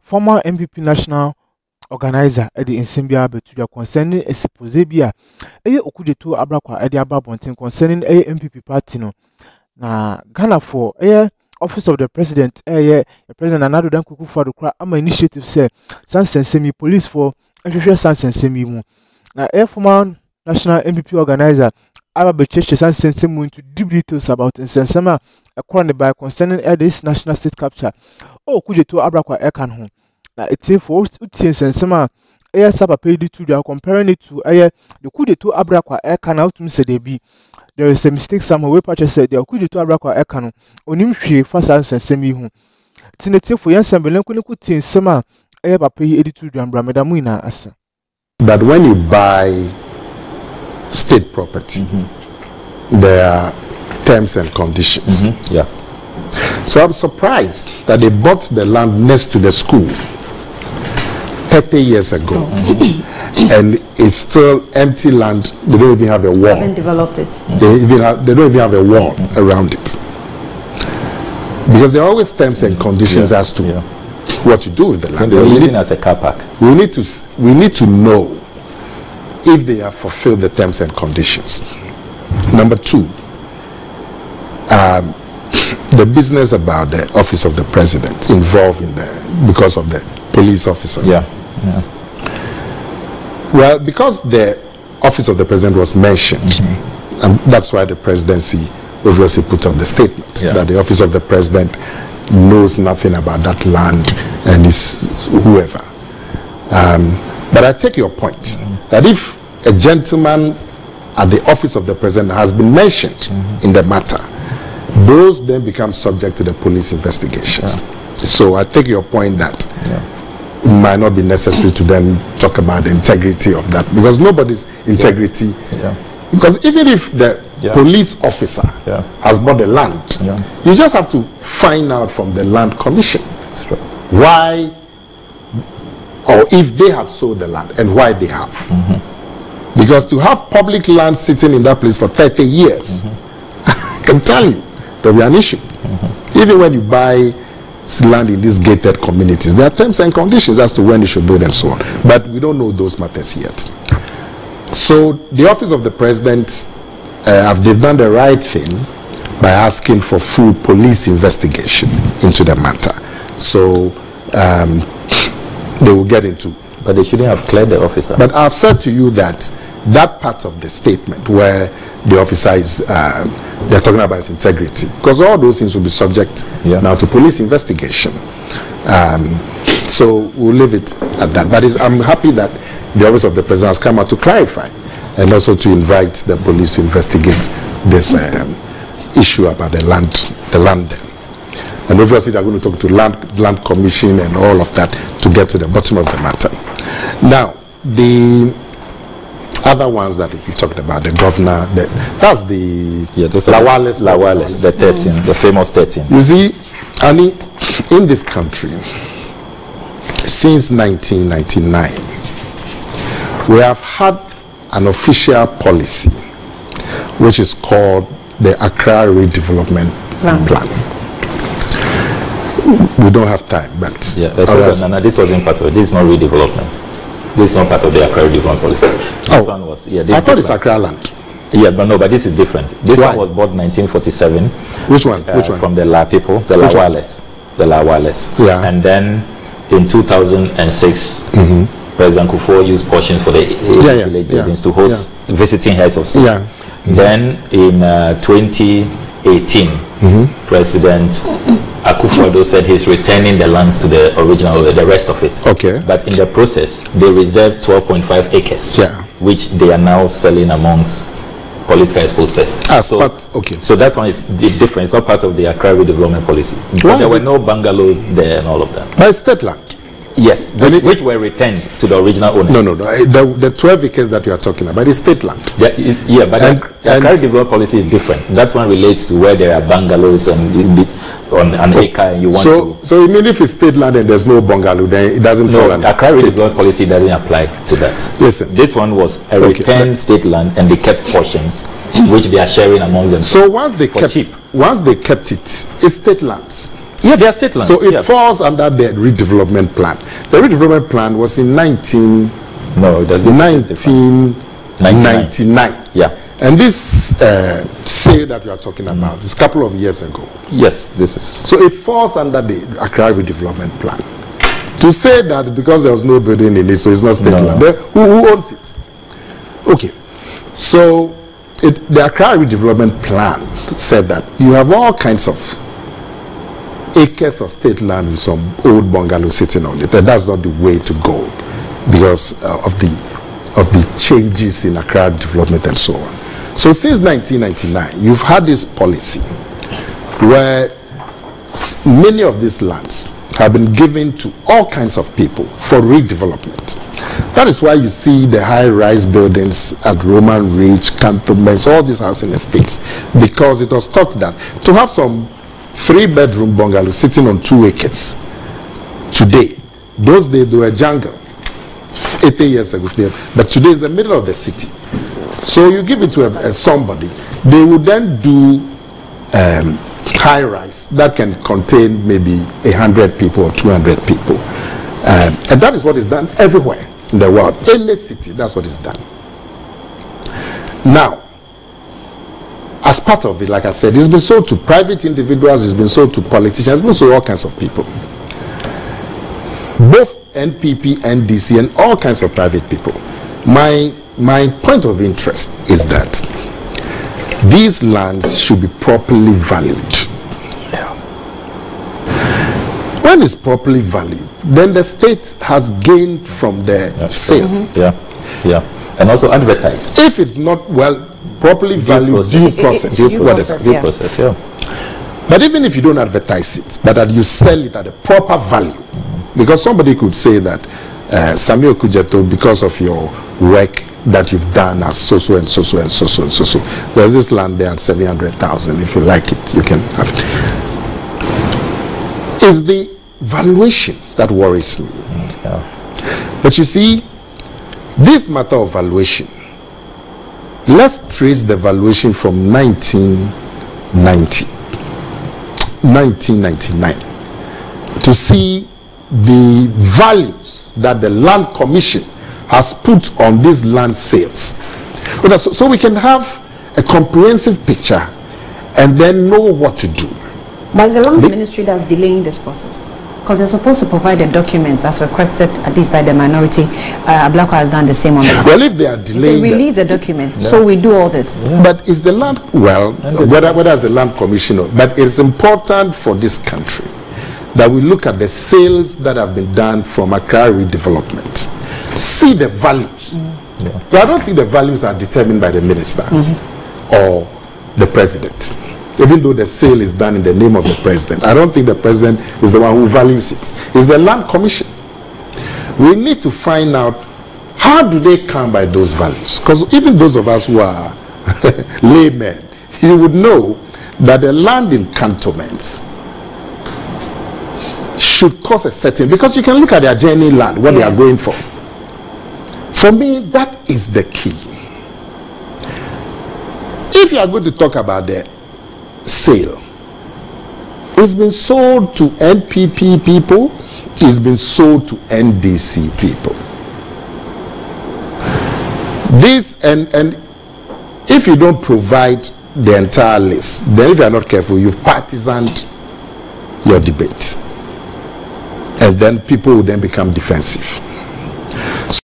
former MPP national organizer at the Nsembia Betuja concerning a supposed bia Okudzeto Ablakwa at the Ababontin concerning a MPP party no. Na Ghana for Office of the President the President another than kuku for the cry ama initiative say Sansen Semi police for Sansen Semi mu. Na former national MPP organizer Ababecheche Sansen Semi into deep details about Nsensema according by concerning this national state capture. Okudzeto Ablakwa can home. Na it's for Nsensema saba paid to they are comparing it to the Okudzeto Ablakwa can out to say they be. There is a mistake somewhere where Patrick said the Okudzeto Ablakwa Ekano onim hwe fa Sansen Semi hu. Tinete for Yansam Belenko ne kutin sema papa yi editu dwambra medamu ina asa. That when you buy state property, there are terms and conditions. Yeah. So I'm surprised that they bought the land next to the school 30 years ago, and it's still empty land. They don't even have a wall. They haven't developed it. They don't even have a wall around it, because there are always terms and conditions as to what you do with the land. They're using it as a car park. We need to know if they have fulfilled the terms and conditions. Number two, the business about the office of the president involved in because of the police officer. Well, because the office of the president was mentioned, and that's why the presidency obviously put up the statement that the office of the president knows nothing about that land and is whoever. But I take your point that if a gentleman at the office of the president has been mentioned in the matter, those then become subject to the police investigations. So I take your point that it might not be necessary to then talk about the integrity of that, because nobody's integrity. Because even if the police officer has bought the land, you just have to find out from the land commission why, or if they have sold the land and why they have. Because to have public land sitting in that place for 30 years, I can tell you, there will be an issue. Even when you buy land in these gated communities, there are terms and conditions as to when you should build and so on. But we don't know those matters yet. So the office of the president, they've done the right thing by asking for full police investigation into the matter. So they will get into. But they shouldn't have cleared the officer. But I've said to you that that part of the statement where the officer is, they're talking about his integrity, because all those things will be subject now to police investigation. So we'll leave it at that. But I'm happy that the office of the president has come out to clarify and also to invite the police to investigate this issue about the land. And obviously they're going to talk to land commission and all of that to get to the bottom of the matter. Now, the other ones that he talked about, the governor, that's the Lawales, the 13, the famous 13. You see, Annie, in this country, since 1999, we have had an official policy which is called the Accra Redevelopment Plan. We don't have time, but this wasn't part of it. This is not redevelopment. This is not part of the Accra Redevelopment policy. This one was, I thought it's Accra land. Yeah, but no, but this is different. This one was bought in 1947. Which one? Which one? From the La people, the Lawales. The Lawales. Yeah. And then in 2006, President Kufuor used portions for the village buildings to host visiting heads of state. Then in 2018, President Akufo-Addo said he's returning the lands to the original, the rest of it. Okay. But in the process, they reserved 12.5 acres, which they are now selling amongst politically exposed persons. So that one is different. It's not part of the Accra Redevelopment policy. But there were no bungalows there and all of that. But it's state land. Yes, which were returned to the original owners. No. The 12 acres that you are talking about is state land. But the Accra Development policy is different. That one relates to where there are bungalows and on an acre and you want to. So you mean if it's state land and there's no bungalow, then it doesn't fall under Accra Development policy doesn't apply to that. Listen, this one was a returned state land and they kept portions which they are sharing among them. So once they kept it, it's state lands. Yeah, they are state lands. So it falls under the redevelopment plan. The redevelopment plan was in 1999. Yeah. And this sale that we are talking about is a couple of years ago. Yes, this is. So it falls under the Accra redevelopment plan. To say that because there was no building in it, so it's not state land. Who owns it? Okay. So the Accra redevelopment plan said that you have all kinds of acres of state land with some old bungalows sitting on it. And that's not the way to go because of the changes in Accra development and so on. So since 1999, you've had this policy where many of these lands have been given to all kinds of people for redevelopment. That is why you see the high-rise buildings at Roman Ridge, Cantonments, all these housing estates, because it was thought that to have some 3-bedroom bungalows sitting on 2 acres today, those days they were jungle, 80 years ago, but today is the middle of the city. So you give it to somebody, they would then do high rise that can contain maybe 100 people or 200 people. And that is what is done everywhere in the world. Any city, that's what is done. Now, as part of it, like I said, it's been sold to private individuals, it's been sold to politicians, it's been sold to all kinds of people. Both NPP, NDC, and all kinds of private people. My point of interest is that these lands should be properly valued. Yeah. When it's properly valued, then the state has gained from the sale. Yeah, yeah. And also advertise. If it's not properly valued, due process. Due process, yeah. But even if you don't advertise it, but that you sell it at a proper value, because somebody could say that Samuel Okudzeto, because of your work that you've done as so and so and so and so, there's this land there at 700,000. If you like it, you can have it. It's the valuation that worries me. Yeah. But you see, this matter of valuation, let's trace the valuation from 1999 to see the values that the Land Commission has put on these land sales, so we can have a comprehensive picture and then know what to do. But the Lands Ministry that's delaying this process, because they're supposed to provide the documents as requested, at least by the minority. Ablakwa has done the same on the Well, if they are delaying, so release the documents, so we do all this. Yeah. But is the land, whether it's the Land Commission, but it's important for this country that we look at the sales that have been done from Accra redevelopment, see the values. Yeah. But I don't think the values are determined by the minister or the president. Even though the sale is done in the name of the president, I don't think the president is the one who values it. It's the Land Commission. We need to find out how do they come by those values. Because even those of us who are laymen, you would know that the land in cantonments should cost a certain, because you can look at their journey land, what they are going for. For me, that is the key. If you are going to talk about the sale, it's been sold to NPP people, it's been sold to NDC people. This and if you don't provide the entire list, then if you are not careful, you've partisaned your debate, and then people will then become defensive.